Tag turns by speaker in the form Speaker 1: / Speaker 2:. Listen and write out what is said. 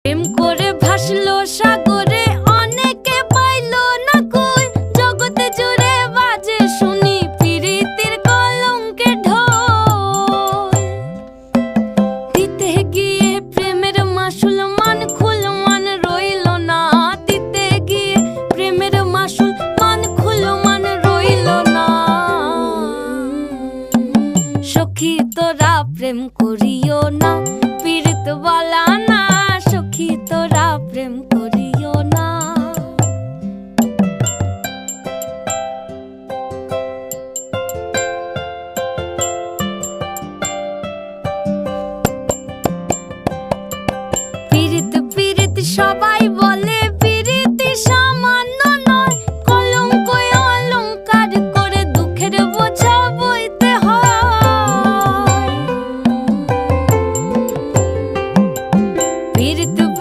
Speaker 1: প্রেম করে ভাসলো সাগরে অনেকে পাইলো না কই, জগতে জুড়ে বাজে শুনি প্রীতির কলঙ্কের ঢোল। দিতে গিয়ে প্রেমের মাসুল মান খুল মান রইল না, দিতে গিয়ে প্রেমের মাসুল মান খুল মান রইল না। সখী তোরা প্রেম করিও না, পীড়িত বালা না, সখী তোরা প্রেম করিও না। পীড়িত পীড়িত সবাই বলে